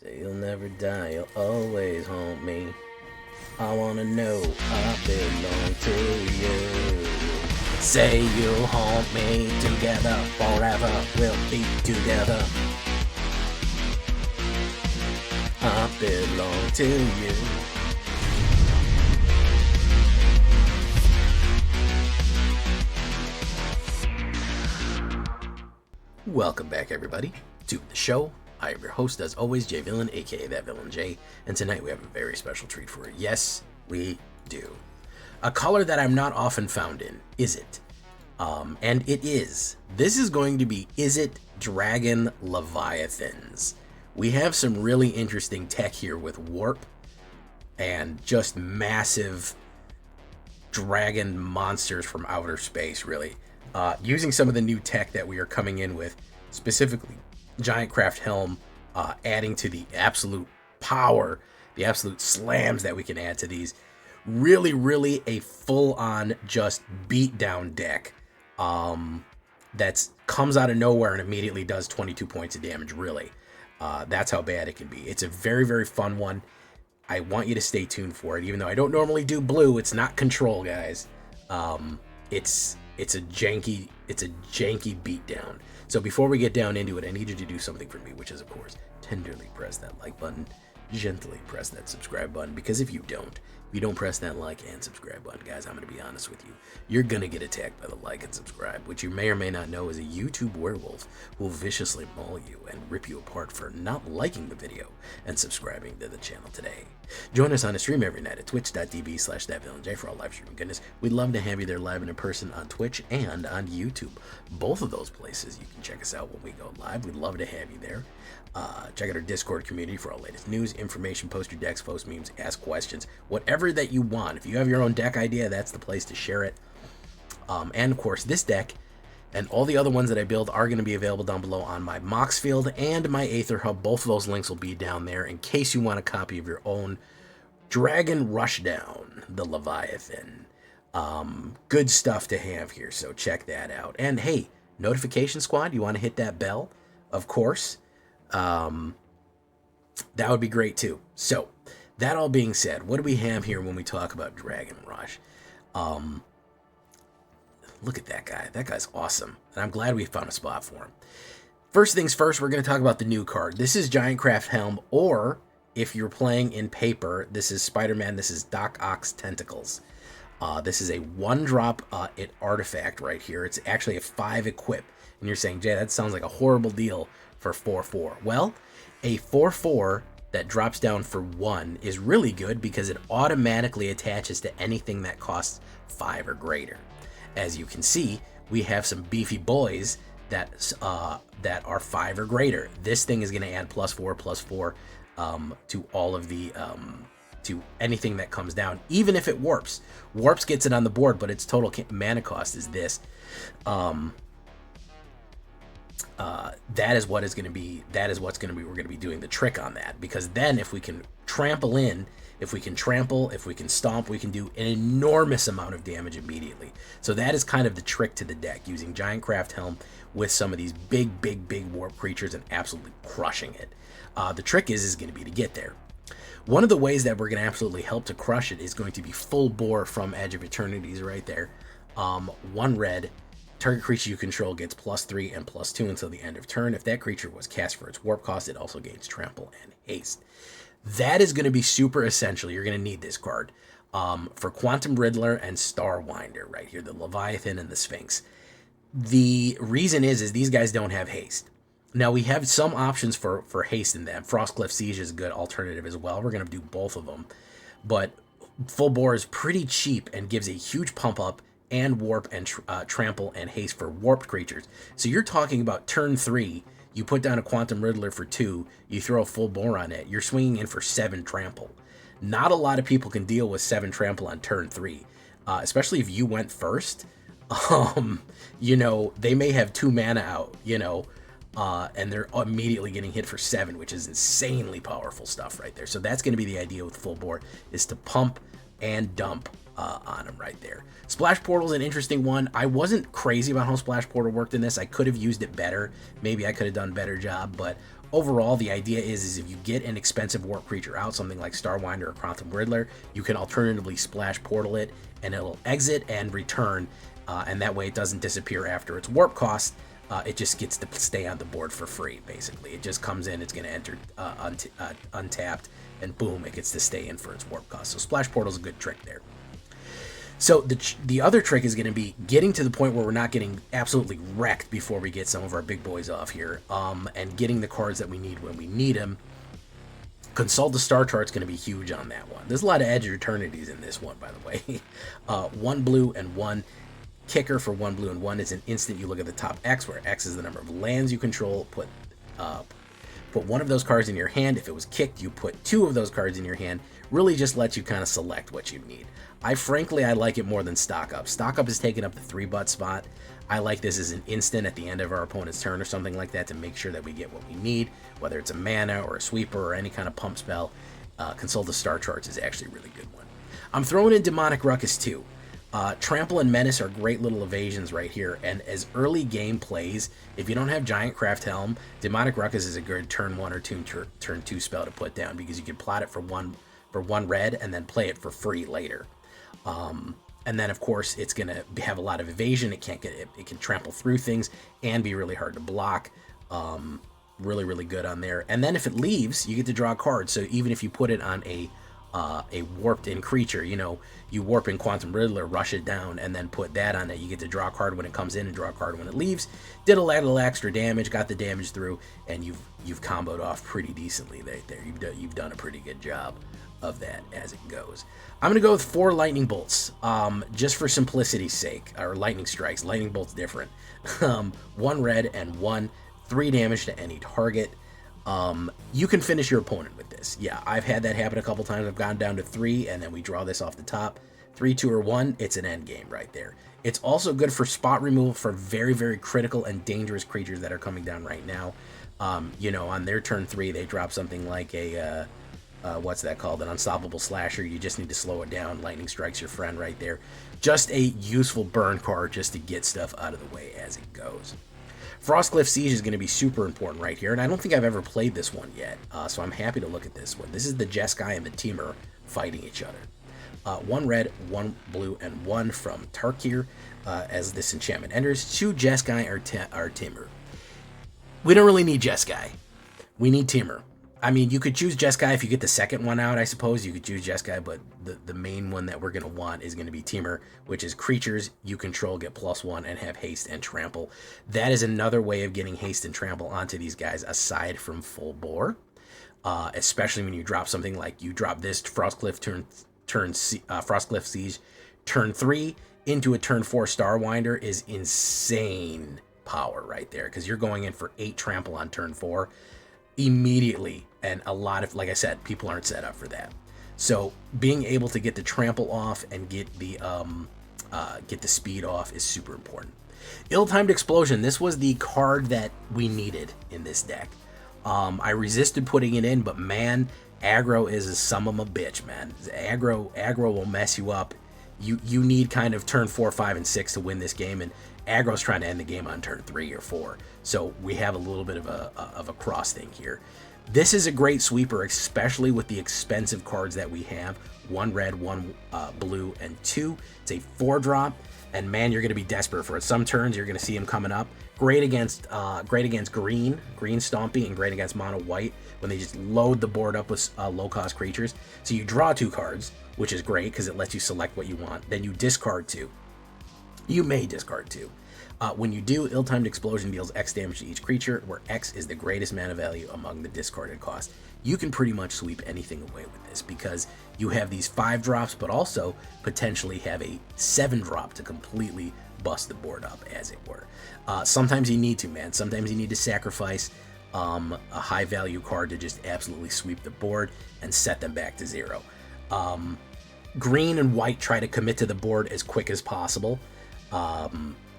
Say you'll never die, you'll always haunt me. I wanna know I belong to you. Say you'll haunt me together forever. We'll be together. I belong to you. Welcome back, everybody, to the show. I am your host, as always, J Villain, aka That Villain J, and tonight we have a very special treat for you. Yes, we do. A color that I'm not often found in, Izzet. And it is. This is going to be Izzet Dragon Leviathans. We have some really interesting tech here with warp and just massive dragon monsters from outer space, really. Using some of the new tech that we are coming in with, specifically Giant Craft Helm, adding to the absolute power, the absolute slams that we can add to these. Really a full-on just beatdown deck that comes out of nowhere and immediately does 22 points of damage, really. That's how bad it can be. It's a very fun one. I want you to stay tuned for it. Even though I don't normally do blue, it's not control, guys. It's a janky beatdown. So before we get down into it, I need you to do something for me, which is, of course, tenderly press that like button, gently press that subscribe button, because if you don't press that like and subscribe button, guys, I'm going to be honest with you, you're going to get attacked by the like and subscribe, which you may or may not know is a YouTube werewolf who will viciously maul you and rip you apart for not liking the video and subscribing to the channel today. Join us on a stream every night at twitch.tv/thatvillainj for all live streaming goodness. We'd love to have you there live and in person on Twitch and on YouTube. Both of those places you can check us out when we go live. We'd love to have you there. Check out our Discord community for all latest news, information, post your decks, post memes, ask questions, whatever that you want. If you have your own deck idea, that's the place to share it. And of course, this deck and all the other ones that I build are going to be available down below on my Moxfield and my AetherHub. Both of those links will be down there in case you want a copy of your own Dragon Rushdown, the Leviathan. Good stuff to have here, so check that out. And hey, Notification Squad, you want to hit that bell? Of course. That would be great too. So, that all being said, what do we have here when we talk about Dragon Rush? Look at that guy. That guy's awesome. And I'm glad we found a spot for him. First things first, we're going to talk about the new card. This is Giant Craft Helm, or if you're playing in paper, this is Spider-Man. This is Doc Ock's Tentacles. This is a 1-drop artifact right here. It's actually a 5 equip. And you're saying, Jay, that sounds like a horrible deal for 4/4. Well, a 4/4 that drops down for 1 is really good because it automatically attaches to anything that costs 5 or greater. As you can see, we have some beefy boys that are 5 or greater. This thing is going to add +4/+4 to all of the to anything that comes down, even if it warps. Warps gets it on the board, but its total mana cost is this. That is what is going to be. That is what's going to be. We're going to be doing the trick on that, because then if we can trample in, if we can trample, if we can stomp, we can do an enormous amount of damage immediately. So that is kind of the trick to the deck, using Giant Craft Helm with some of these big warp creatures and absolutely crushing it. The trick is going to be to get there. One of the ways that we're going to absolutely help to crush it is going to be full bore from Edge of Eternities right there. 1 red. Target creature you control gets +3 and +2 until the end of turn. If that creature was cast for its warp cost, it also gains trample and haste. That is going to be super essential. You're going to need this card for Quantum Riddler and Starwinder right here, the Leviathan and the Sphinx. The reason is these guys don't have haste. Now, we have some options for haste in them. Frostcliff Siege is a good alternative as well. We're going to do both of them. But full bore is pretty cheap and gives a huge pump up and warp and trample and haste for warped creatures. So you're talking about turn 3, you put down a Quantum Riddler for 2, you throw a full bore on it, you're swinging in for 7 trample. Not a lot of people can deal with 7 trample on turn 3, especially if you went first. You know, they may have 2 mana out, you know, and they're immediately getting hit for 7, which is insanely powerful stuff right there. So that's going to be the idea with full bore, is to pump and dump on them right there. Splash Portal is an interesting one. I wasn't crazy about how Splash Portal worked in this. I could have used it better. Maybe I could have done a better job, but overall, the idea is if you get an expensive warp creature out, something like Starwinder or Quantum Riddler, you can alternatively splash portal it, and it'll exit and return, and that way it doesn't disappear after its warp cost. It just gets to stay on the board for free, basically. It just comes in, it's going to enter untapped, and boom, it gets to stay in for its warp cost. So Splash Portal is a good trick there. So the other trick is going to be getting to the point where we're not getting absolutely wrecked before we get some of our big boys off here, and getting the cards that we need when we need them. Consult the star chart's going to be huge on that one. There's a lot of Edge of Eternities in this one, by the way. 1 blue and 1 kicker for 1 blue and 1 is an instant. You look at the top X, where X is the number of lands you control. Put one of those cards in your hand. If it was kicked, you put 2 of those cards in your hand. Really just lets you kind of select what you need. I like it more than Stock Up. Stock Up is taking up the 3-butt spot. I like this as an instant at the end of our opponent's turn or something like that to make sure that we get what we need, whether it's a mana or a sweeper or any kind of pump spell. Consult the Star Charts is actually a really good one. I'm throwing in Demonic Ruckus too. Trample and Menace are great little evasions right here, and as early game plays, if you don't have Giant Craft Helm, Demonic Ruckus is a good turn 1 or turn 2 spell to put down, because you can plot it for one red and then play it for free later. And then of course it's gonna have a lot of evasion. It can trample through things and be really hard to block. Really good on there. And then if it leaves, you get to draw a card. So even if you put it on a warped in creature, you warp in Quantum Riddler, rush it down, and then put that on it, you get to draw a card when it comes in and draw a card when it leaves. Did a little extra damage, got the damage through, and you've comboed off pretty decently right there. You've done a pretty good job of that as it goes. I'm gonna go with 4 lightning bolts, just for simplicity's sake, or lightning strikes. Lightning bolt's different. 1 red and 1, 3 damage to any target. You can finish your opponent with this. Yeah, I've had that happen a couple times. I've gone down to 3, and then we draw this off the top. 3, 2, or 1, it's an end game right there. It's also good for spot removal for very, very critical and dangerous creatures that are coming down right now. On their turn 3, they drop something like a what's that called? An Unstoppable Slasher. You just need to slow it down. Lightning Strike's your friend right there. Just a useful burn card just to get stuff out of the way as it goes. Frostcliff Siege is going to be super important right here, and I don't think I've ever played this one yet, so I'm happy to look at this one. This is the Jeskai and the Temur fighting each other. 1 red, 1 blue, and 1 from Tarkir. As this enchantment enters, 2 Jeskai or Temur. We don't really need Jeskai. We need Temur. I mean, you could choose Jeskai if you get the second one out, I suppose. You could choose Jeskai, but the main one that we're going to want is going to be Temur, which is creatures you control get +1 and have haste and trample. That is another way of getting haste and trample onto these guys aside from full bore, especially when you drop something like you drop this Frostcliff Frostcliff Siege turn 3 into a turn 4 Starwinder is insane power right there, because you're going in for 8 trample on turn 4 immediately, and a lot of, like I said, people aren't set up for that. So being able to get the trample off and get the speed off is super important. Ill-Timed Explosion. This was the card that we needed in this deck. I resisted putting it in, but man, aggro is a son of a bitch, man. Aggro will mess you up. You need kind of turn 4, 5, and 6 to win this game, and aggro's trying to end the game on turn 3 or 4. So we have a little bit of a cross thing here. This is a great sweeper, especially with the expensive cards that we have. 1 red, 1 blue, and 2. It's a 4-drop, and man, you're going to be desperate for it. Some turns you're going to see him coming up. Great against green Stompy, and great against mono white when they just load the board up with low-cost creatures. So you draw 2 cards, which is great because it lets you select what you want. Then you discard 2. You may discard 2. When you do, Ill-Timed Explosion deals X damage to each creature, where X is the greatest mana value among the discarded costs. You can pretty much sweep anything away with this, because you have these 5-drops, but also potentially have a 7-drop to completely bust the board up, as it were. Sometimes you need to, man. Sometimes you need to sacrifice a high-value card to just absolutely sweep the board and set them back to 0. Green and white try to commit to the board as quick as possible.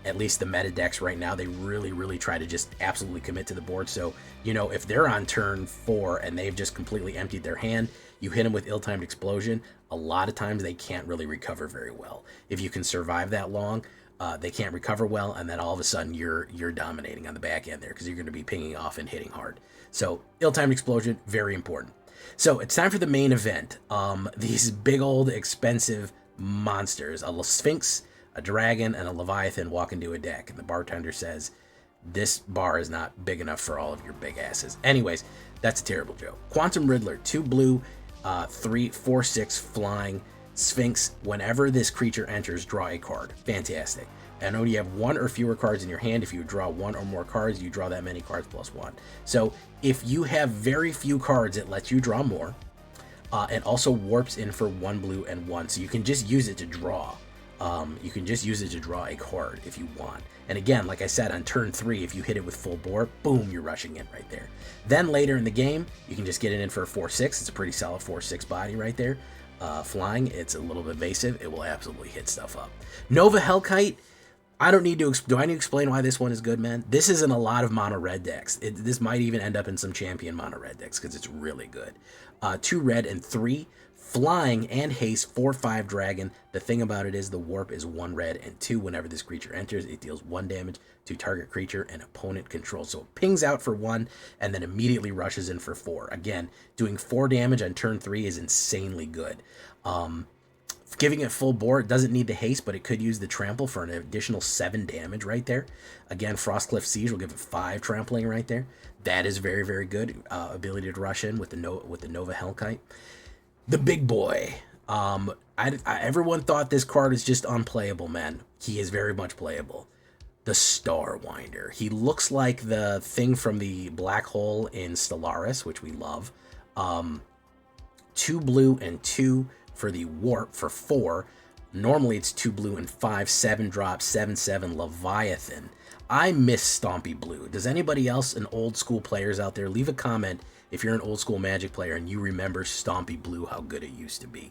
At least the meta decks right now, they really try to just absolutely commit to the board. So, if they're on turn 4 and they've just completely emptied their hand, you hit them with Ill-Timed Explosion, a lot of times they can't really recover very well. If you can survive that long, they can't recover well, and then all of a sudden you're dominating on the back end there because you're going to be pinging off and hitting hard. So ill-timed explosion, very important. So it's time for the main event. These big old expensive monsters, a Sphinx, a dragon, and a Leviathan walk into a deck, and the bartender says, this bar is not big enough for all of your big asses. Anyways, that's a terrible joke. Quantum Riddler, 2 blue, 3/4/6 flying. Sphinx, whenever this creature enters, draw a card. Fantastic. I know you have 1 or fewer cards in your hand. If you draw 1 or more cards, you draw that many cards plus 1. So if you have very few cards, it lets you draw more. It also warps in for 1 blue and 1. So you can just use it to draw. You can just use it to draw a card if you want. And again, like I said, on turn 3, if you hit it with full bore, boom, you're rushing in right there. Then later in the game, you can just get it in for a 4/6. It's a pretty solid 4/6 body right there. Flying, it's a little bit evasive. It will absolutely hit stuff up. Nova Hellkite, I don't need to, do I need to explain why this one is good, man? This is in a lot of mono red decks. This might even end up in some champion mono red decks because it's really good. 2 red and 3, flying and haste, 4/5 dragon. The thing about it is the warp is 1 red and 2. Whenever this creature enters, it deals 1 damage to target creature and opponent control. So it pings out for 1 and then immediately rushes in for 4. Again, doing 4 damage on turn 3 is insanely good. Giving it full bore, it doesn't need the haste, but it could use the trample for an additional 7 damage right there. Again, Frostcliff Siege will give it 5 trampling right there. That is very, very good. Ability to rush in with the Nova Hellkite. The big boy. Everyone thought this card is just unplayable, man. He is very much playable. The Starwinder. He looks like the thing from the black hole in Stellaris, which we love. 2 blue and 2 for the warp for 4. Normally it's 2 blue and 5, 7 drop, 7/7 Leviathan. I miss Stompy Blue. Does anybody else, an old school players out there, leave a comment if you're an old school Magic player and you remember Stompy Blue, how good it used to be.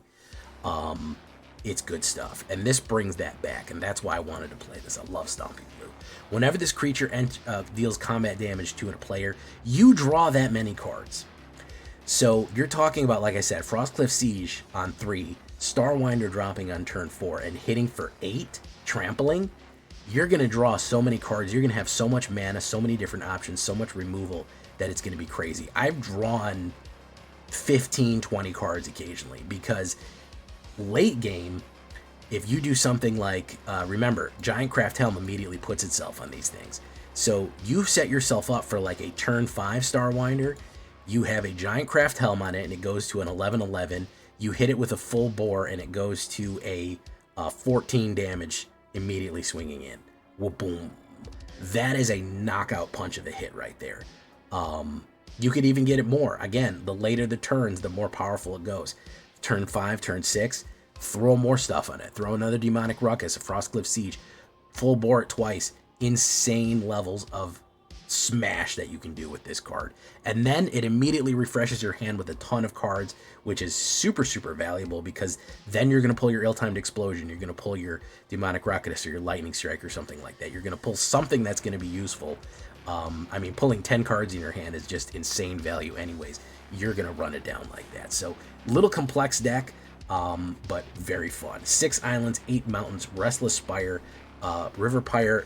It's good stuff, and this brings that back, and that's why I wanted to play this. I love Stompy Blue. Whenever this creature deals combat damage to a player, you draw that many cards. So you're talking about, like I said, Frostcliff Siege on 3, Starwinder dropping on turn 4, and hitting for 8, trampling. You're going to draw so many cards. You're going to have so much mana, so many different options, so much removal that it's going to be crazy. I've drawn 15, 20 cards occasionally because late game, if you do something like, remember, Giant Craft Helm immediately puts itself on these things. So you set yourself up for like a turn 5 Starwinder. You have a Giant Craft Helm on it, and it goes to an 11/11. You hit it with a full bore, and it goes to a 14 damage immediately swinging in. Well, boom. That is a knockout punch of a hit right there. You could even get it more. Again, the later the turns, the more powerful it goes. Turn 5, turn 6, throw more stuff on it. Throw another Demonic Ruckus, a Frostcliff Siege. Full bore it twice. Insane levels of smash that you can do with this card. And then it immediately refreshes your hand with a ton of cards, which is super, super valuable because then you're going to pull your Ill-Timed Explosion. You're going to pull your Demonic Ruckus or your Lightning Strike or something like that. You're going to pull something that's going to be useful. I mean, pulling 10 cards in your hand is just insane value anyways. You're going to run it down like that. So, little complex deck, but very fun. 6 islands, 8 mountains, Restless Spire, River Pyre,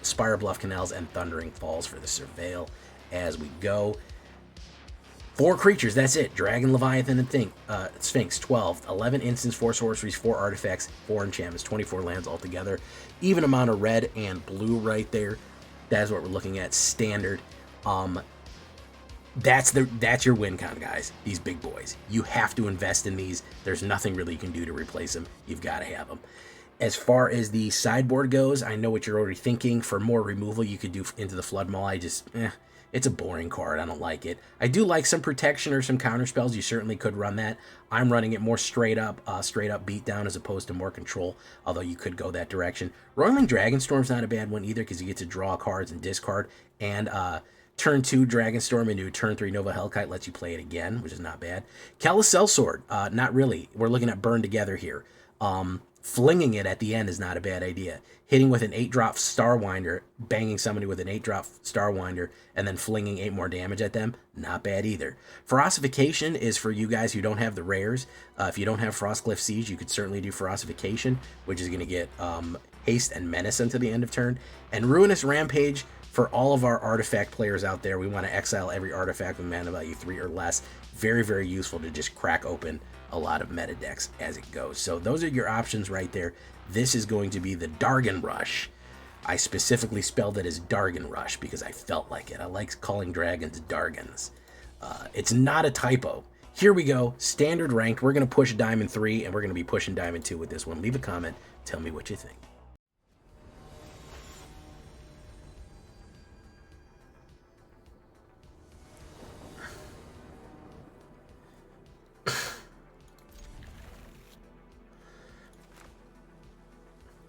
Spire Bluff Canals, and Thundering Falls for the Surveil as we go. 4 creatures, that's it. Dragon, Leviathan, and Sphinx, 12. 11 instants, 4 sorceries, 4 artifacts, 4 enchantments, 24 lands altogether. Even amount of red and blue right there. That's what we're looking at, standard. That's your win con, guys. These big boys. You have to invest in these. There's nothing really you can do to replace them. You've got to have them. As far as the sideboard goes, I know what you're already thinking. For more removal, you could do Into the Flood Maul. It's a boring card. I don't like it. I do like some protection or some counter spells. You certainly could run that. I'm running it more straight up beatdown as opposed to more control, although you could go that direction. Roiling Dragonstorm's not a bad one either because you get to draw cards and discard. And turn 2 Dragonstorm into turn 3 Nova Hellkite lets you play it again, which is not bad. Callous Sellsword, not really. We're looking at Burn Together here. Flinging it at the end is not a bad idea. Hitting with an 8-drop Starwinder, banging somebody with an 8-drop Starwinder, and then flinging 8 more damage at them, not bad either. Ferocification is for you guys who don't have the rares. If you don't have Frostcliff Siege, you could certainly do Ferocification, which is going to get haste and menace until the end of turn. And Ruinous Rampage, for all of our artifact players out there, we want to exile every artifact with mana value 3 or less. Very, very useful to just crack open a lot of meta decks as it goes. So those are your options right there. This is going to be the Dargon Rush. I specifically spelled it as Dargon Rush because I felt like it. I like calling dragons Dargons. It's not a typo. Here we go. Standard ranked. We're going to push Diamond 3, and we're going to be pushing Diamond 2 with this one. Leave a comment. Tell me what you think.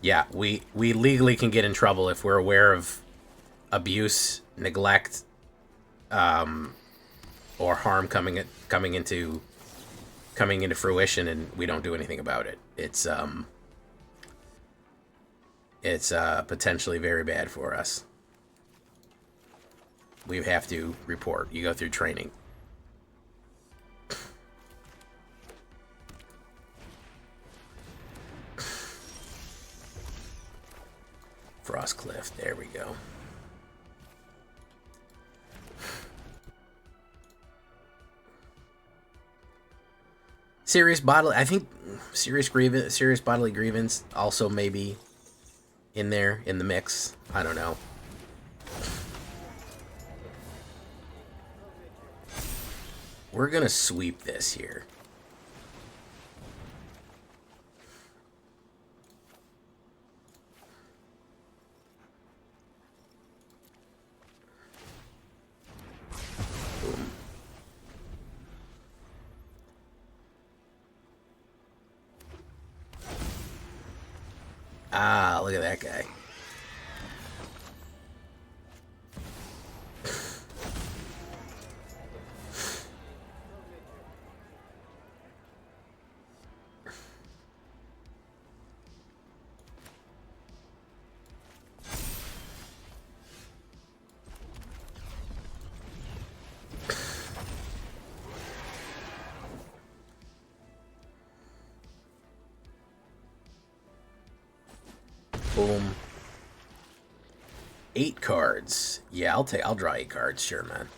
Yeah, we legally can get in trouble if we're aware of abuse, neglect, or harm coming into fruition, and we don't do anything about it. It's potentially very bad for us. We have to report. You go through training. Frostcliff, there we go. Serious bodily, I think serious bodily grievance also maybe in there in the mix. I don't know. We're gonna sweep this here. Ah, look at that guy. Boom. 8 cards. Yeah, I'll draw 8 cards, sure, man.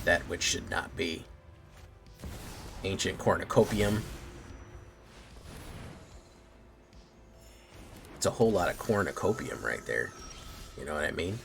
That which should not be. Ancient Cornucopium. It's a whole lot of cornucopium right there. You know what I mean?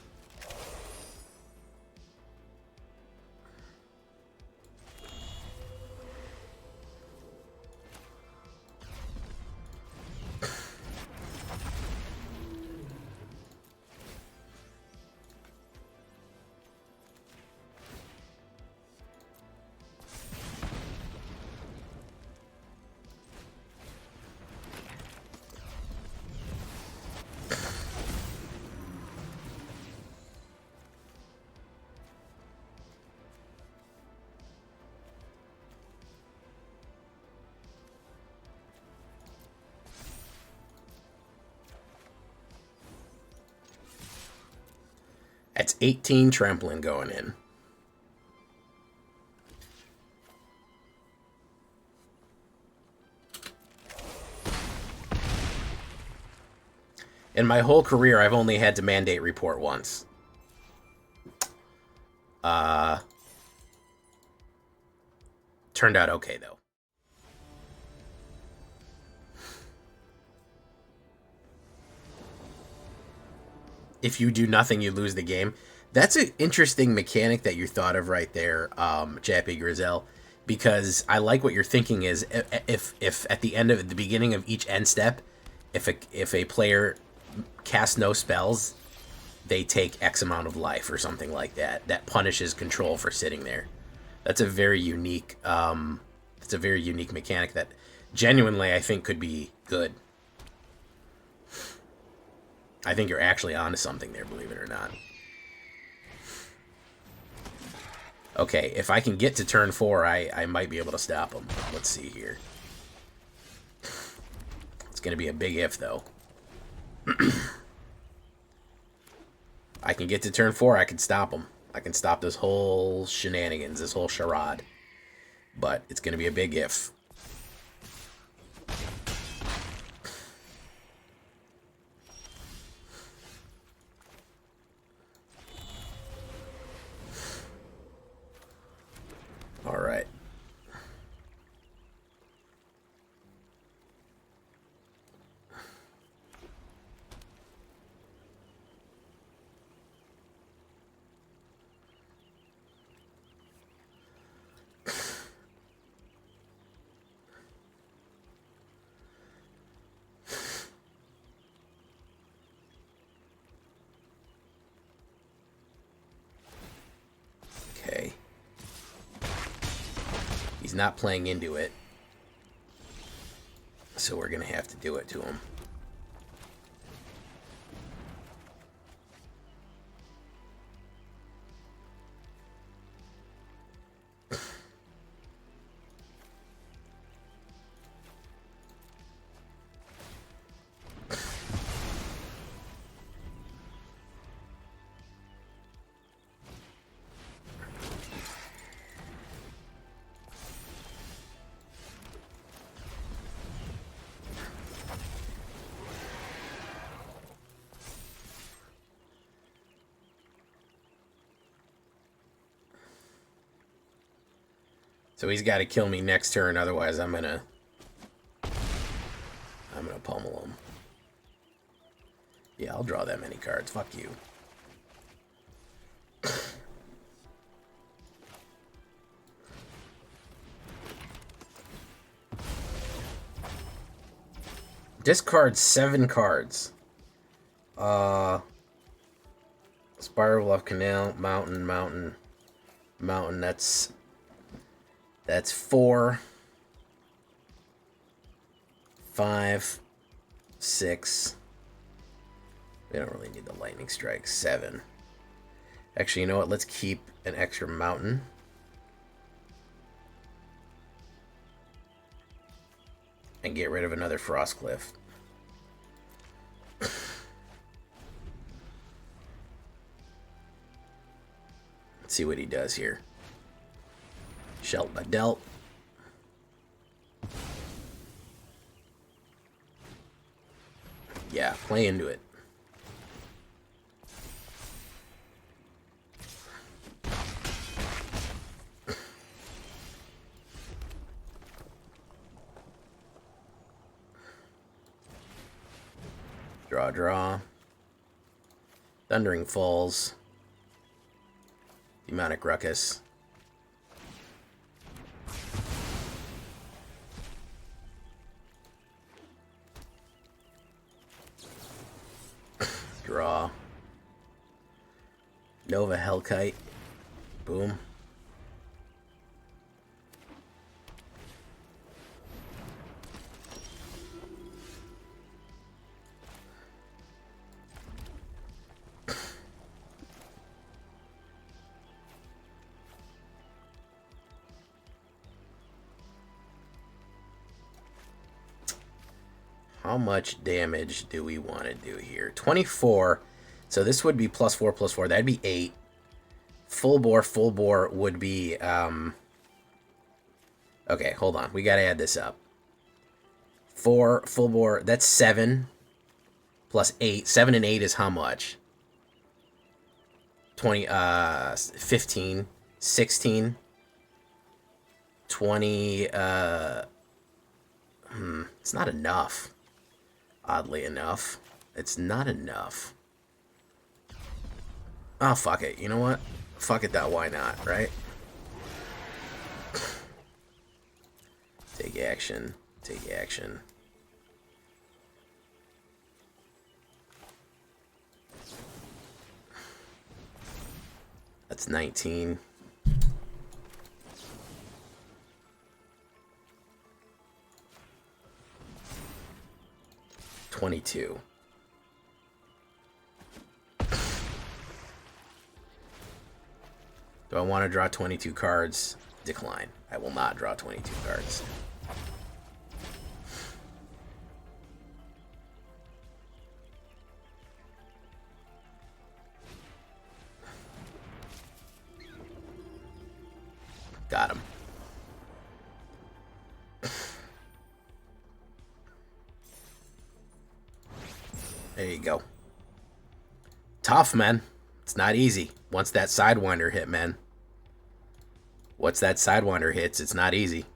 That's 18 trampling going in. In my whole career, I've only had to mandate report once. Turned out okay, though. If you do nothing, you lose the game. That's an interesting mechanic that you thought of right there, Chappie Grizel, because I like what you're thinking is if at the beginning of each end step, if a player casts no spells, they take X amount of life or something like that. That punishes control for sitting there. That's a very unique. It's a very unique mechanic that genuinely I think could be good. I think you're actually onto something there, believe it or not. Okay, if I can get to turn 4, I might be able to stop him. Let's see here. It's going to be a big if, though. I can get to turn 4, I can stop him. I can stop this whole shenanigans, this whole charade. But it's going to be a big if. All right. Okay. He's not playing into it. So we're going to have to do it to him. So he's got to kill me next turn, otherwise I'm gonna pummel him. Yeah, I'll draw that many cards. Fuck you. Discard 7 cards. Spiral of Canal, Mountain. That's 4, 5, 6. We don't really need the lightning strike. 7. Actually, you know what? Let's keep an extra mountain. And get rid of another Frostcliff. Let's see what he does here. Shelt by dealt. Yeah, play into it. Draw. Thundering Falls. Demonic Ruckus. Draw. Nova Hellkite. Boom. How much damage do we want to do here? 24. So this would be +4/+4. That'd be 8. Full bore would be... Okay, hold on. We got to add this up. 4 full bore. That's 7 plus 8. 7 and 8 is how much? 15. 16. 20. It's not enough. Oddly enough, it's not enough. Oh, fuck it. You know what? Fuck it, that. Why not, right? Take action. Take action. That's 19. 22. Do I want to draw 22 cards? Decline. I will not draw 22 cards. Got him. There you go. Tough, man. It's not easy. Once that Sidewinder hit, man. Once that Sidewinder hits, it's not easy.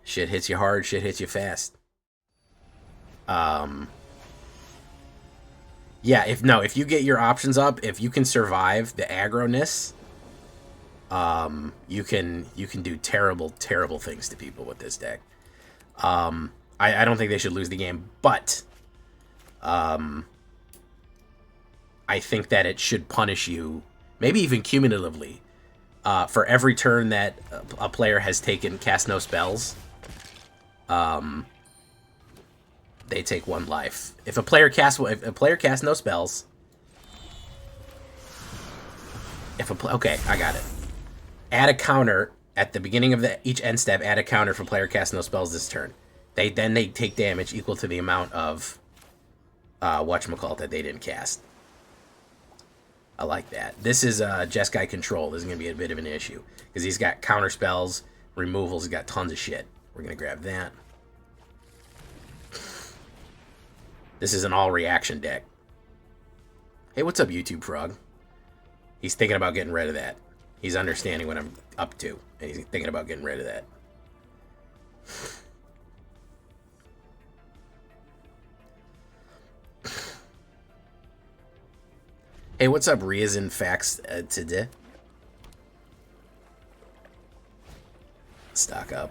Shit hits you hard, shit hits you fast. Yeah, if you get your options up, if you can survive the aggro-ness, you can do terrible, terrible things to people with this deck. I don't think they should lose the game, but I think that it should punish you, maybe even cumulatively, for every turn that a player has taken cast no spells. They take 1 life. If a player casts no spells, okay, I got it. Add a counter at the beginning of each end step. Add a counter if a player casts no spells this turn. They take damage equal to the amount of whatchamacallit that they didn't cast. I like that. This is Jeskai control. This is gonna be a bit of an issue because he's got counter spells, removals. He's got tons of shit. We're gonna grab that. This is an all-reaction deck. Hey, what's up, YouTube Frog? He's thinking about getting rid of that. He's understanding what I'm up to, and he's thinking about getting rid of that. Hey, what's up, Riazin Facts today? Stock up.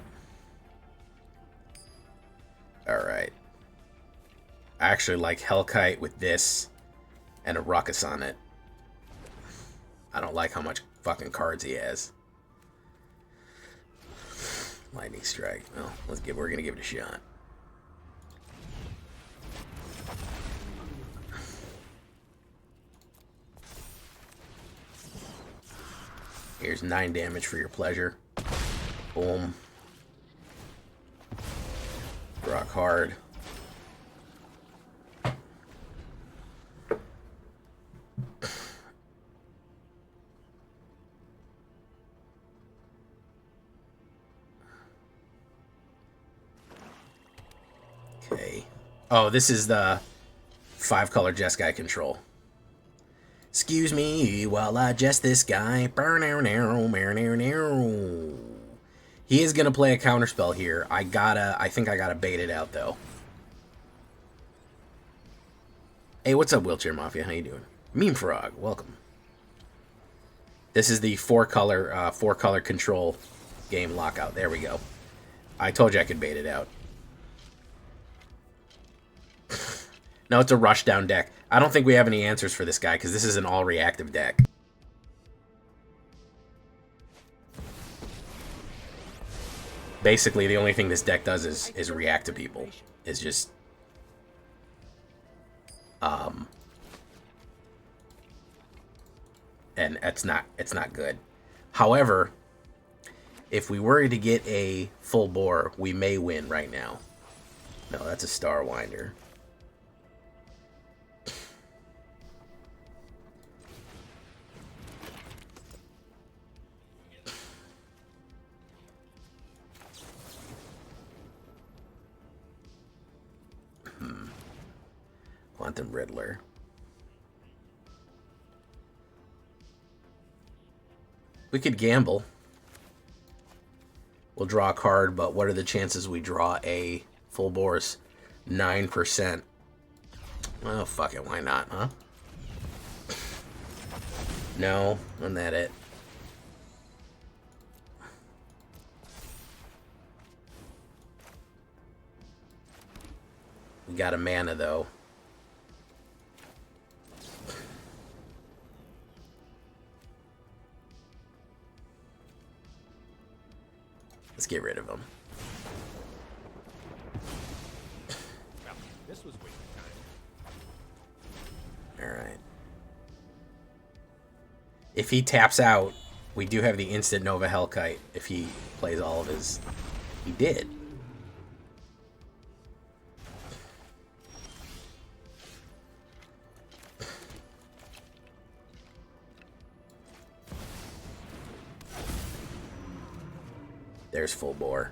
Alright. I actually like Hellkite with this and a Ruckus on it. I don't like how much fucking cards he has. Lightning Strike. Well, we're gonna give it a shot. Here's 9 damage for your pleasure. Boom. Rock hard. Okay. Oh, this is the 5-color Jeskai control. Excuse me while I jest this guy. He is gonna play a counterspell here. I think I gotta bait it out though. Hey, what's up, Wheelchair Mafia? How you doing? Meme Frog, welcome. This is the 4-color control game lockout. There we go. I told you I could bait it out. No, it's a rushdown deck. I don't think we have any answers for this guy because this is an all-reactive deck. Basically, the only thing this deck does is react to people. It's just... and it's not good. However, if we were to get a full bore, we may win right now. No, that's a Starwinder. Quantum Riddler. We could gamble. We'll draw a card, but what are the chances we draw a full bourse? 9%. Well, fuck it, why not, huh? No, isn't that it? We got a mana, though. Let's get rid of him. This was wasting time. All right. If he taps out, we do have the instant Nova Hellkite if he plays all of his... He did. There's full bore.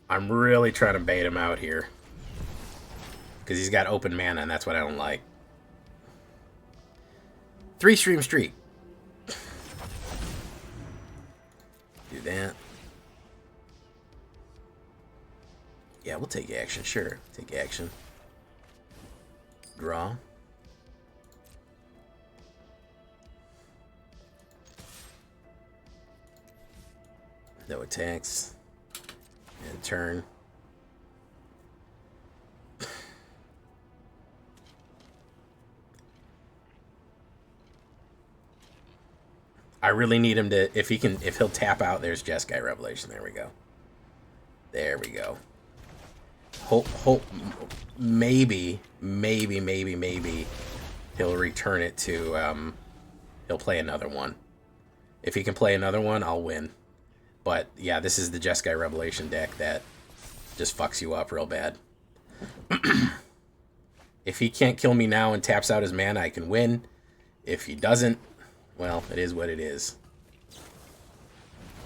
I'm really trying to bait him out here. Because he's got open mana, and that's what I don't like. 3-stream streak. Do that. Yeah, we'll take action, sure. Take action. Draw. No attacks. And turn. I really need him to, if he'll tap out, there's Jeskai Revelation. There we go. There we go. Hope, maybe he'll return it to, he'll play another one. If he can play another one, I'll win. But, yeah, this is the Jeskai Revelation deck that just fucks you up real bad. If he can't kill me now and taps out his mana, I can win. If he doesn't, well, it is what it is.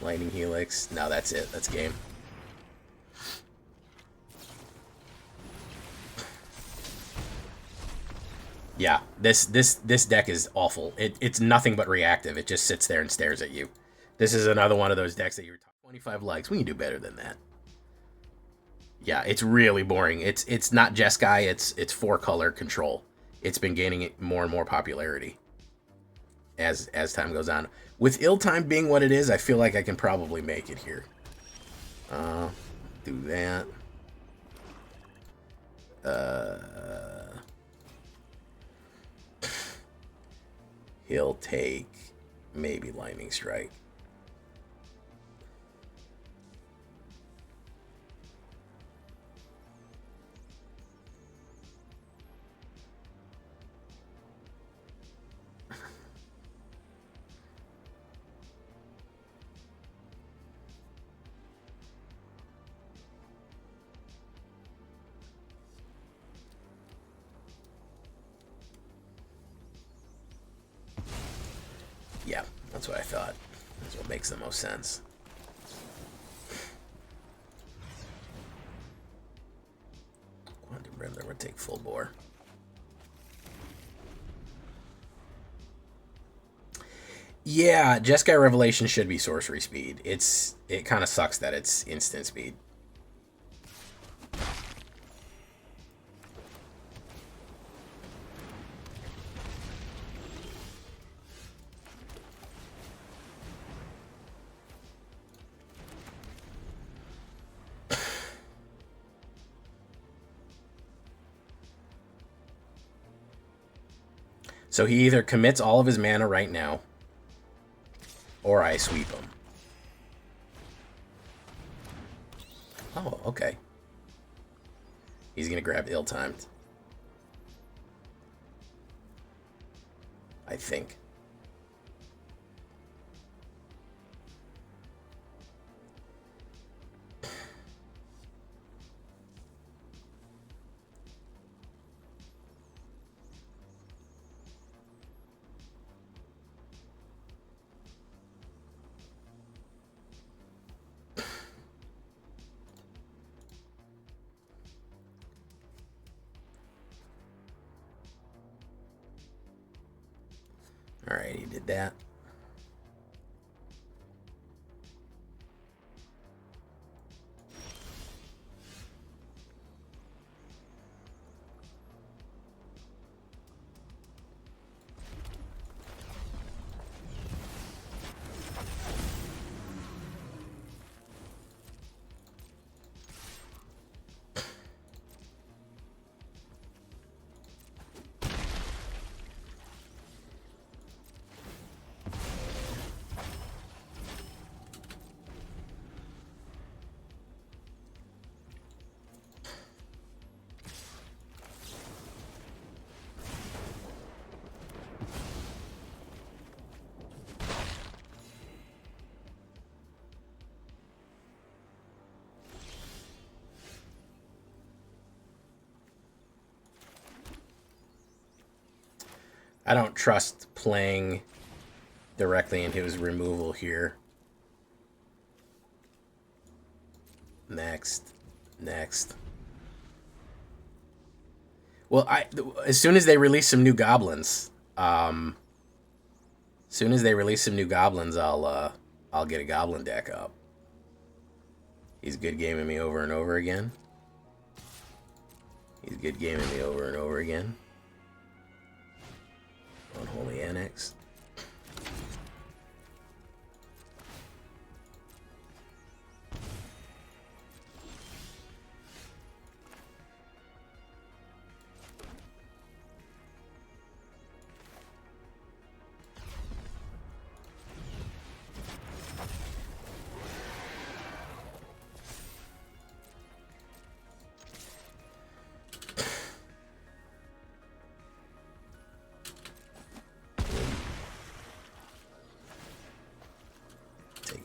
Lightning Helix. No, that's it. That's game. Yeah, this deck is awful. It's nothing but reactive. It just sits there and stares at you. This is another one of those decks that you're 25 likes. We can do better than that. Yeah, it's really boring. It's not Jeskai. It's 4-color control. It's been gaining more and more popularity as time goes on. With Ill-Time being what it is, I feel like I can probably make it here. Do that. He'll take maybe Lightning Strike. Yeah, that's what I thought. That's what makes the most sense. Quantum Render would take full bore. Yeah, Jeskai Revelation should be sorcery speed. It kind of sucks that it's instant speed. So he either commits all of his mana right now, or I sweep him. Oh, okay. He's going to grab Ill-Timed. I think. Alright, he did that. I don't trust playing directly into his removal here. Next. Well, as soon as they release some new goblins, I'll get a goblin deck up. He's good gaming me over and over again. Unholy Annex.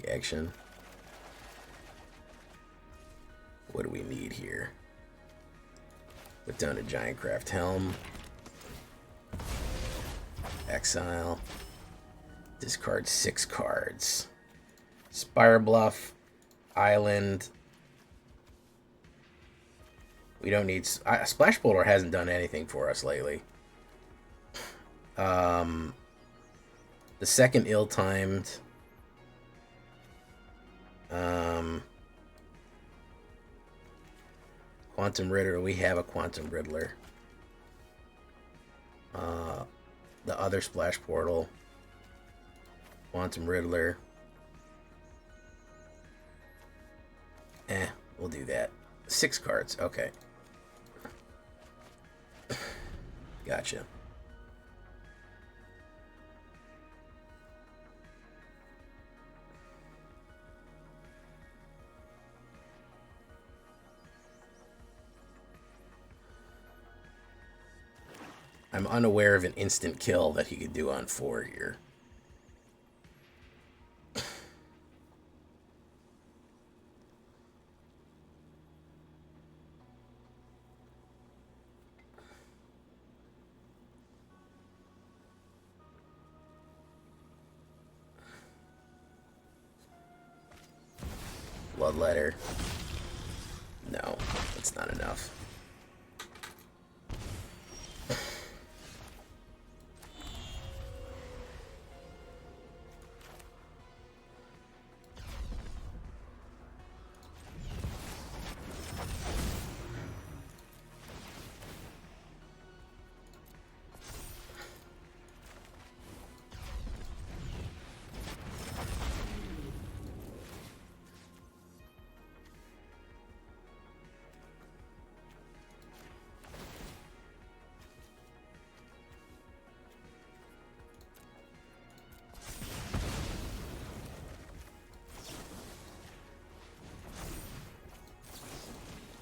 Action. What do we need here? Put down a giant craft helm. Exile. Discard 6 cards. Spire Bluff. Island. We don't need... Splash Boulder hasn't done anything for us lately. The second ill-timed... Quantum Riddler, we have a Quantum Riddler. The other Splash Portal. Quantum Riddler. We'll do that. 6 cards, okay. Gotcha. I'm unaware of an instant kill that he could do on 4 here. Bloodletter. No, that's not enough.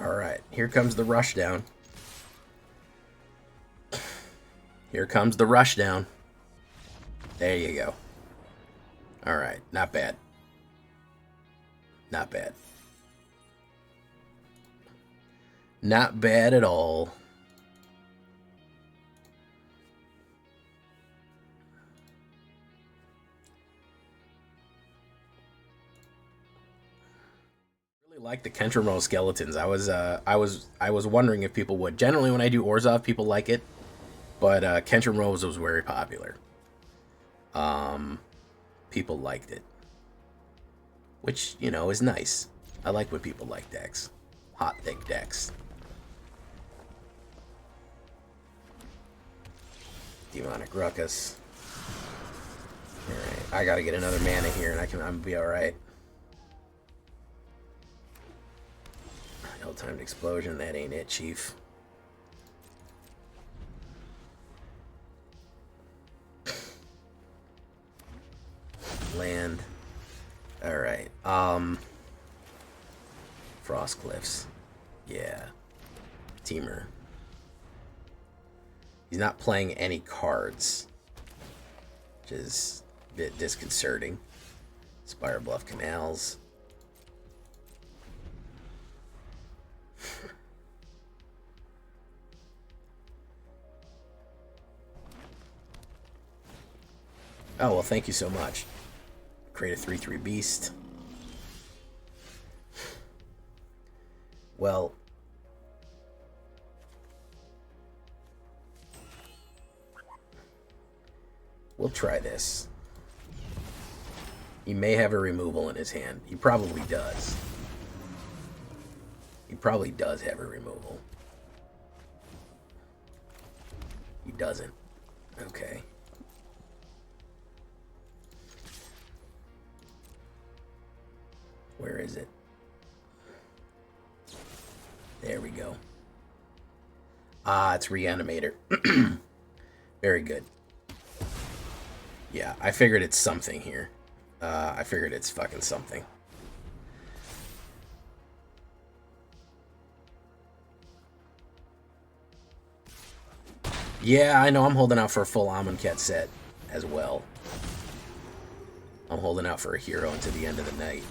Alright, here comes the rushdown. Here comes the rushdown. There you go. Alright, not bad. Not bad. Not bad at all. Like the Kentrimo skeletons. I was wondering if people would. Generally when I do Orzhov, people like it, but Kentrimo's was very popular. People liked it, which, you know, is nice. I like when people like decks. Hot, thick decks. Demonic Ruckus. Alright, I gotta get another mana here and I'm be alright. Ill-timed explosion, that ain't it, Chief. Land. Alright, Frost Cliffs. Yeah. Teamer. He's not playing any cards, which is a bit disconcerting. Spire Bluff Canals. Oh, well, thank you so much. Create a 3/3 beast. Well, we'll try this. He may have a removal in his hand. He probably does. He probably does have a removal. He doesn't. Okay. Where is it? There we go. Ah, it's Reanimator. Very good. Yeah, I figured it's something here. I figured it's fucking something. Yeah, I know. I'm holding out for a full Amonkhet set as well. I'm holding out for a hero until the end of the night.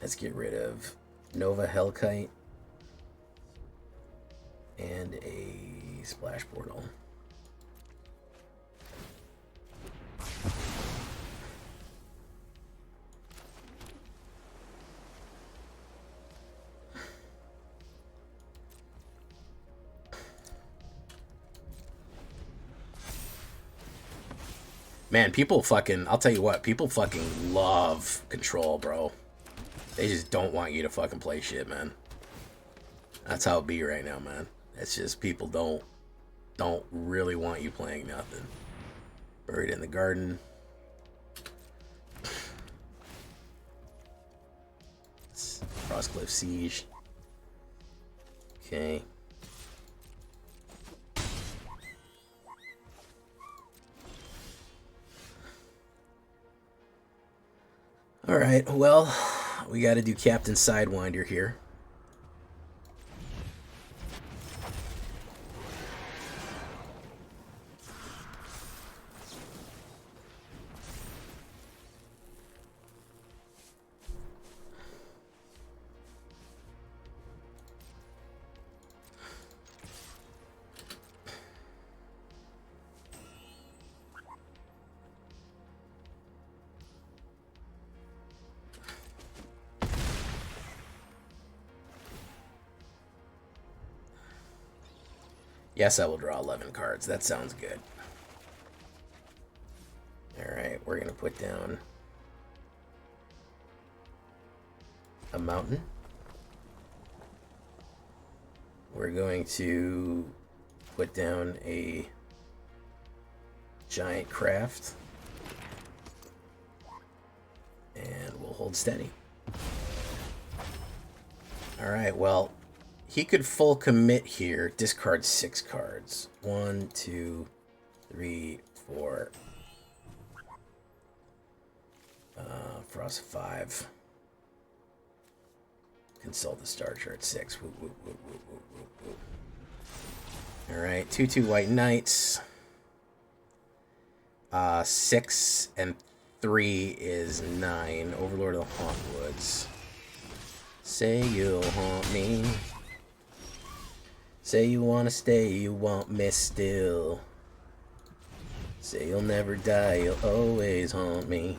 Let's get rid of Nova Hellkite and a Splash Portal. Man, people fucking, I'll tell you what, people fucking love control, bro. They just don't want you to fucking play shit, man. That's how it be right now, man. It's just people don't really want you playing nothing. Buried in the Garden. Frostcliff Siege. Okay. Alright, well, we gotta do Captain Sidewinder here. Yes, I will draw 11 cards. That sounds good. Alright, we're going to put down a mountain. We're going to put down a giant craft. And we'll hold steady. Alright, well, he could full commit here. Discard 6 cards. 1, 2, 3, 4. Frost 5. Consult the star chart 6. Woo, woo, woo, woo, woo, woo, woo. Alright, 2/2 white knights. 6 and 3 is 9. Overlord of the Hauntwoods. Say you'll haunt me. Say you wanna stay, you want me still. Say you'll never die, you'll always haunt me.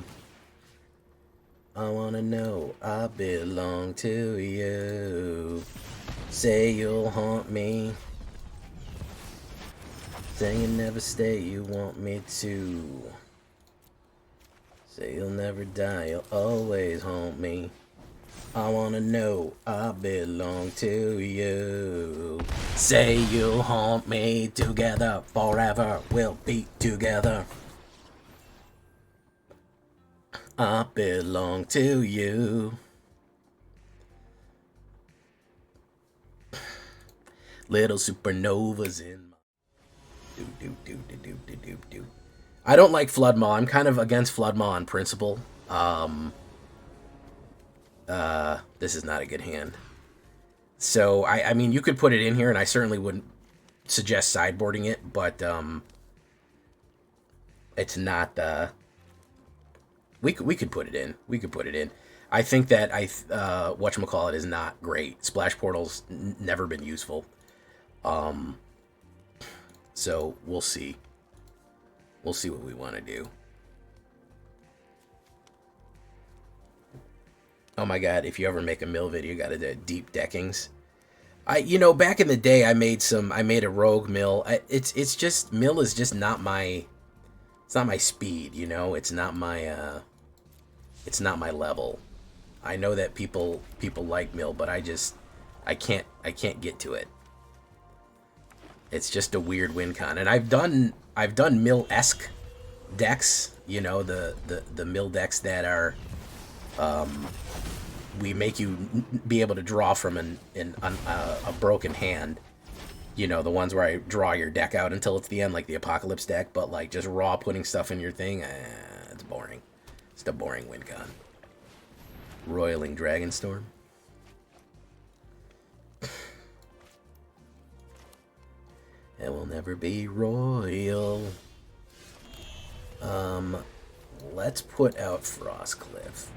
I wanna know I belong to you. Say you'll haunt me. Say you'll never stay, you want me to. Say you'll never die, you'll always haunt me. I wanna know I belong to you. Say you'll haunt me together forever. We'll be together. I belong to you. Little supernovas in my... Do. I don't like Floodmaw. I'm kind of against Floodmaw on principle. This is not a good hand. So, I mean, you could put it in here, and I certainly wouldn't suggest sideboarding it, but, it's not, we could put it in. We could put it in. I think that whatchamacallit is not great. Splash portal's never been useful. So we'll see. We'll see what we want to do. Oh my god, if you ever make a mill video, you gotta do deep deckings. Back in the day, I made a rogue mill. It's just, mill is just not my, it's not my speed, it's not my level. I know that people like mill, but I can't get to it. It's just a weird win con. And I've done mill-esque decks, the mill decks that are, we make you be able to draw from a broken hand. The ones where I draw your deck out until it's the end, like the Apocalypse deck, but like just raw putting stuff in your thing, it's boring. It's a boring win con. Roiling Dragonstorm. It will never be royal. Let's put out Frostcliff.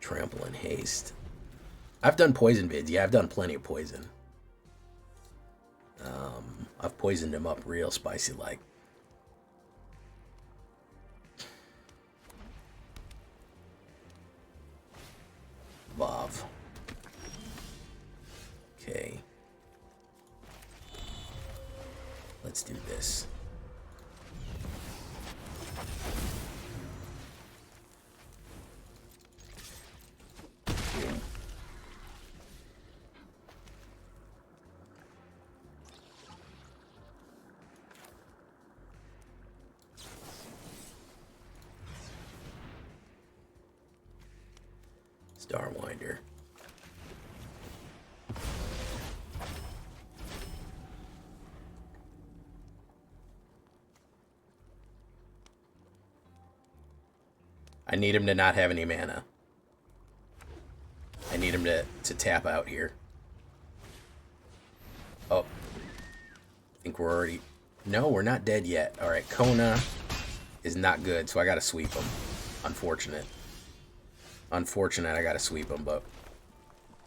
Trample and Haste. I've done poison vids. Yeah, I've done plenty of poison. I've poisoned him up real spicy like. Vav. Okay. Let's do this. Starwinder. I need him to not have any mana. I need him to tap out here. Oh. I think we're already... No, we're not dead yet. Alright, Kona is not good, so I gotta sweep him. Unfortunate. I gotta sweep him, but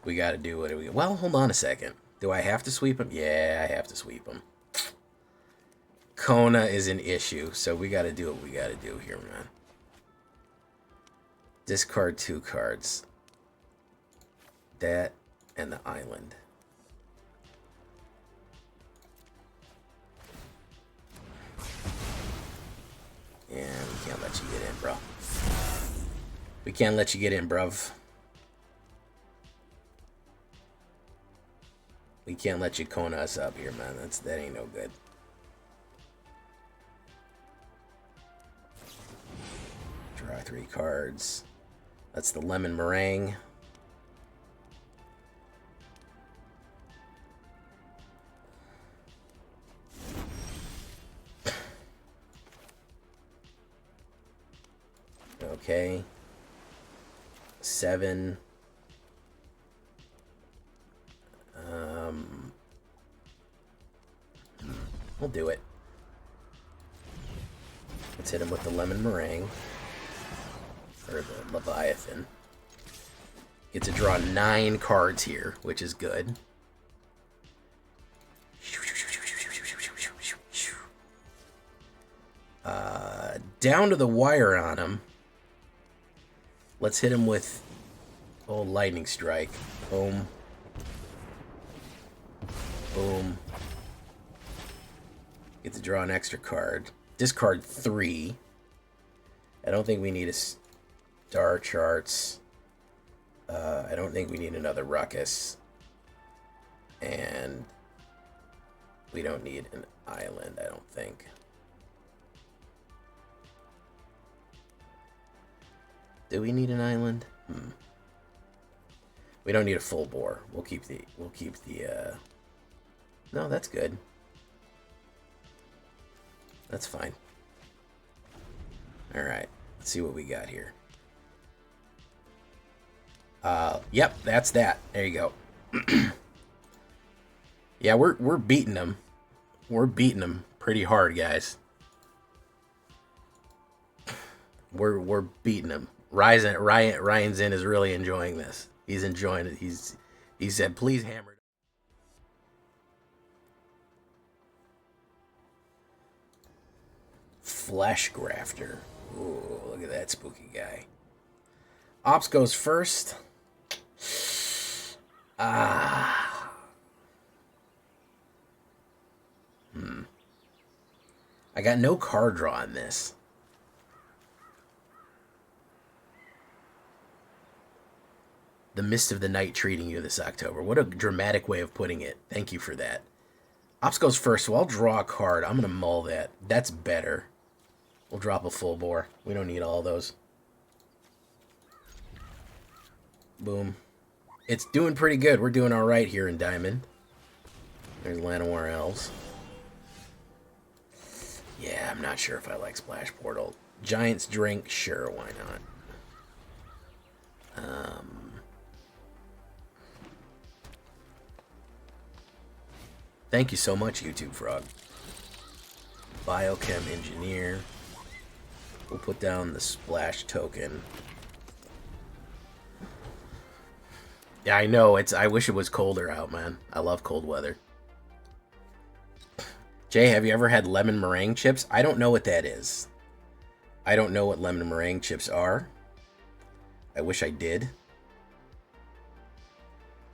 we gotta do it. Well, hold on a second. Do I have to sweep him? Yeah, I have to sweep him. Kona is an issue, so we gotta do what we gotta do here, man. Discard 2 cards. That and the island. Yeah, we can't let you get in, bro. We can't let you get in, bruv. We can't let you Kona us up here, man. That ain't no good. Draw 3 cards. That's the lemon meringue. Okay. 7. We'll do it. Let's hit him with the lemon meringue. Or the Leviathan. Get to draw 9 cards here, which is good. Down to the wire on him. Let's hit him with lightning strike. Boom. Boom. Get to draw an extra card. Discard 3. I don't think we need a star charts. I don't think we need another ruckus. And we don't need an island, I don't think. Do we need an island? We don't need a full bore. We'll keep the no, that's good. That's fine. Alright, let's see what we got here. Yep, that's that. There you go. Yeah, we're beating them. We're beating them pretty hard, guys. We're beating him. Ryan's in is really enjoying this. He's enjoying it. He said, please hammer it. Flesh Grafter. Ooh, look at that spooky guy. Ops goes first. Ah. I got no card draw on this. The Mist of the Night treating you this October. What a dramatic way of putting it. Thank you for that. Ops goes first, so I'll draw a card. I'm going to mull that. That's better. We'll drop a full bore. We don't need all those. Boom. It's doing pretty good. We're doing all right here in Diamond. There's Llanowar Elves. Yeah, I'm not sure if I like Splash Portal. Giant's Drink, sure, why not? Thank you so much, YouTube Frog. Biochem Engineer. We'll put down the Splash token. Yeah, I know. I wish it was colder out, man. I love cold weather. Jay, have you ever had lemon meringue chips? I don't know what that is. I don't know what lemon meringue chips are. I wish I did.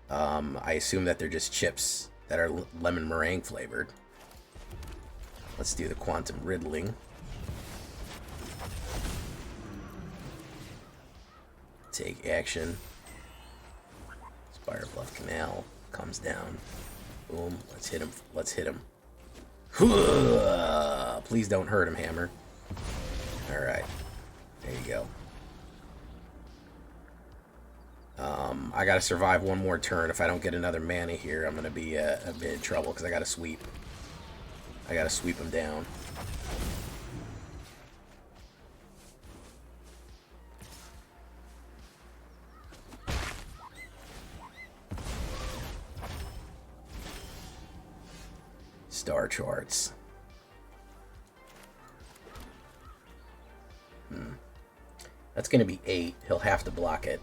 I assume that they're just chips that are lemon meringue flavored. Let's do the quantum riddling. Take action. Spire Bluff Canal comes down. Boom. Let's hit him. Let's hit him. Please don't hurt him, Hammer. Alright. There you go. I gotta survive one more turn. If I don't get another mana here, I'm gonna be a bit in trouble because I gotta sweep. I gotta sweep him down. Star charts. That's gonna be 8. He'll have to block it.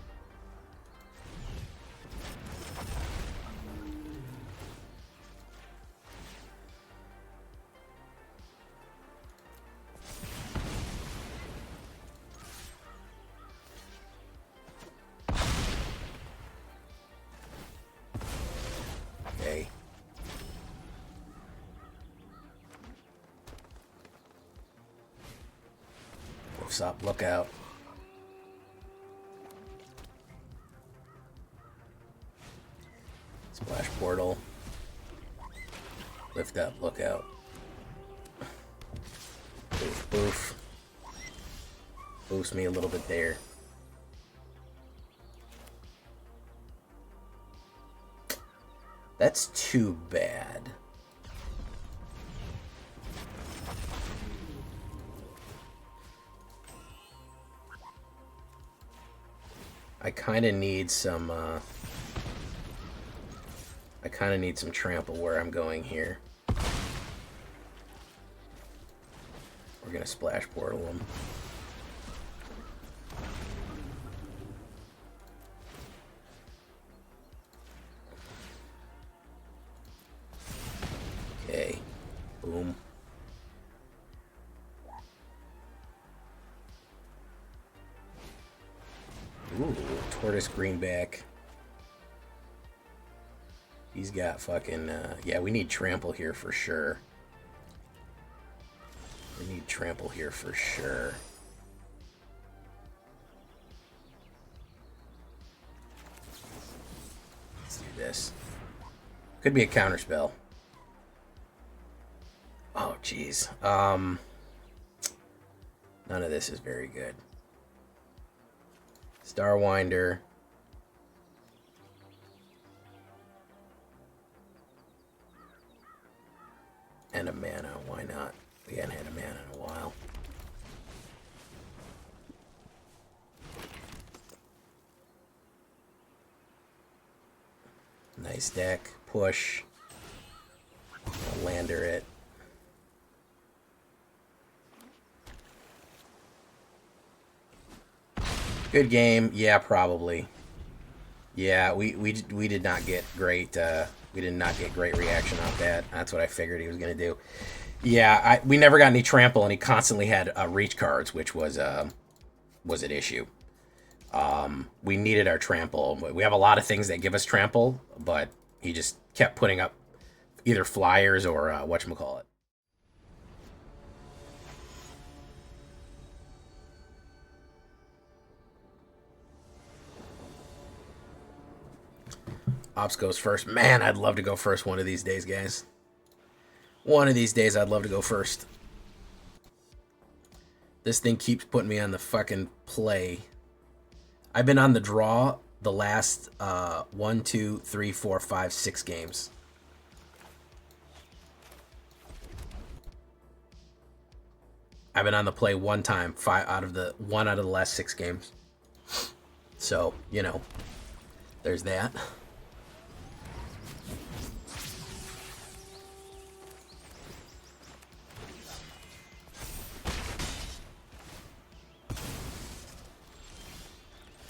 Okay. Stop, look out. Splash portal. Lift up, look out. Boof, boof. Boost me a little bit there. That's too bad. I kind of need some trample where I'm going here. We're gonna splash portal him. Okay. Boom. Ooh, Tortoise Greenback. He's got fucking, yeah, we need trample here for sure. We need trample here for sure. Let's do this. Could be a counterspell. Oh, jeez. None of this is very good. Starwinder. And a mana, why not? We hadn't had a mana in a while. Nice deck. Push. I'll lander it. Good game. Yeah, probably. Yeah, we did not get great. We did not get great reaction off that. That's what I figured he was gonna do. Yeah, we never got any trample, and he constantly had reach cards, which was an issue. We needed our trample. We have a lot of things that give us trample, but he just kept putting up either flyers or whatchamacallit. Ops goes first. Man, I'd love to go first one of these days, guys. One of these days, I'd love to go first. This thing keeps putting me on the fucking play. I've been on the draw the last 1, 2, 3, 4, 5, 6 games. I've been on the play one time, one out of the last 6 games. So, you know, there's that.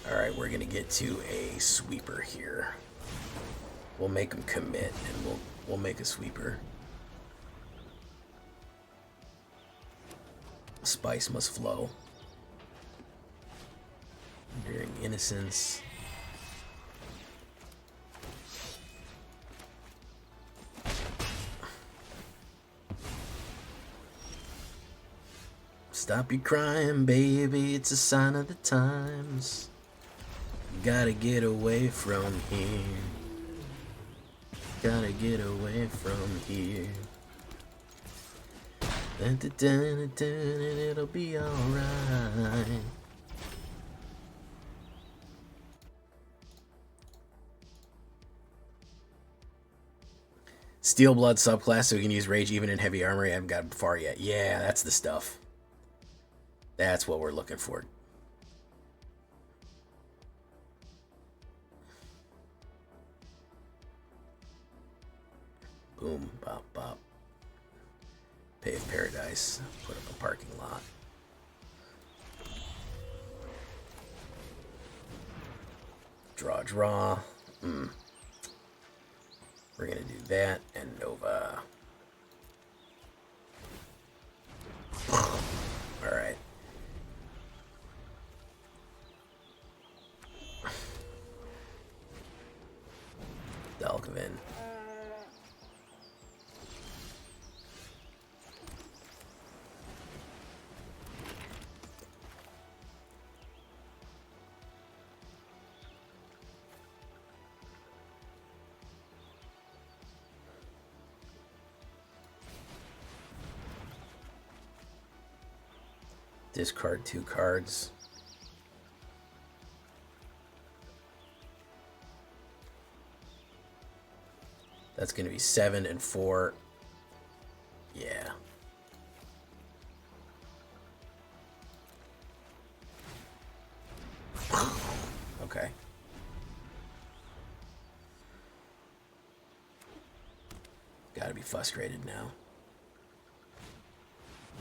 Alright, we're gonna get to a sweeper here. We'll make them commit, and we'll make a sweeper. Spice must flow. Enduring innocence. Stop your crying, baby, it's a sign of the times. Gotta get away from here. Gotta get away from here. And it'll be alright. Steel Blood subclass, so you can use Rage even in heavy armor. I haven't gotten far yet. Yeah, that's the stuff. That's what we're looking for. Boom, bop, bop. Pave Paradise. Put up a parking lot. Draw, draw. We're gonna do that and Nova. Alright. Dalkovin. Discard 2 cards. That's going to be 7 and 4. Yeah. Okay. Gotta be frustrated now.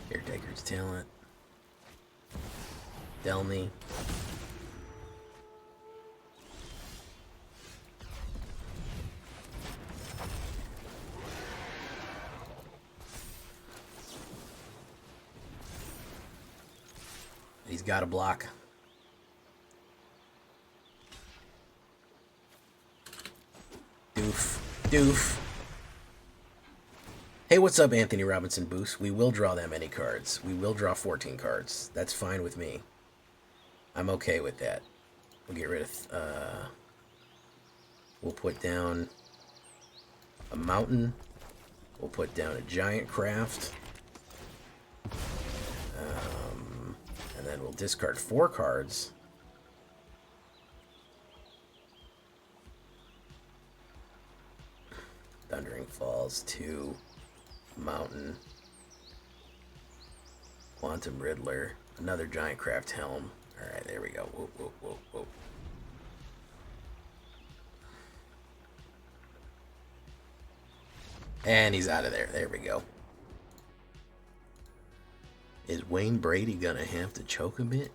Caretaker's Talent. Delmy. He's got a block. Doof. Doof. Hey, what's up, Anthony Robinson Boost? We will draw that many cards. We will draw 14 cards. That's fine with me. I'm okay with that. We'll get rid of... we'll put down a mountain. We'll put down a giant craft. And then we'll discard 4 cards. Thundering Falls, 2. Mountain. Quantum Riddler. Another giant craft helm. Alright, there we go. Whoop, whoop, whoop, whoop. And he's out of there. There we go. Is Wayne Brady gonna have to choke a bitch?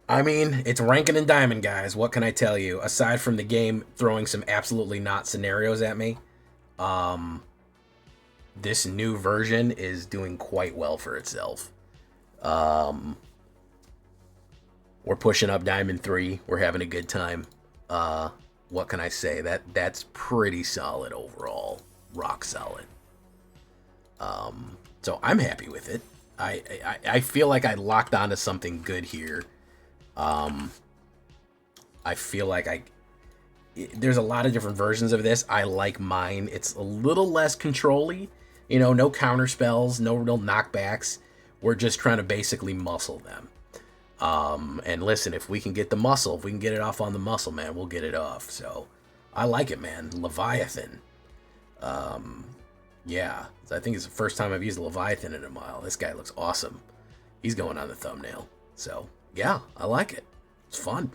I mean, it's ranking and diamond, guys. What can I tell you? Aside from the game throwing some absolutely not scenarios at me, this new version is doing quite well for itself. We're pushing up Diamond 3. We're having a good time. What can I say? That's pretty solid overall. Rock solid. So I'm happy with it. I feel like I locked onto something good here. I feel like there's a lot of different versions of this. I like mine. It's a little less control-y. You know, no counter spells, no real knockbacks. We're just trying to basically muscle them. And listen, if we can get the muscle, if we can get it off on the muscle, man, we'll get it off. So I like it, man. Leviathan. Yeah, I think it's the first time I've used Leviathan in a while. This guy looks awesome. He's going on the thumbnail. So yeah, I like it. It's fun.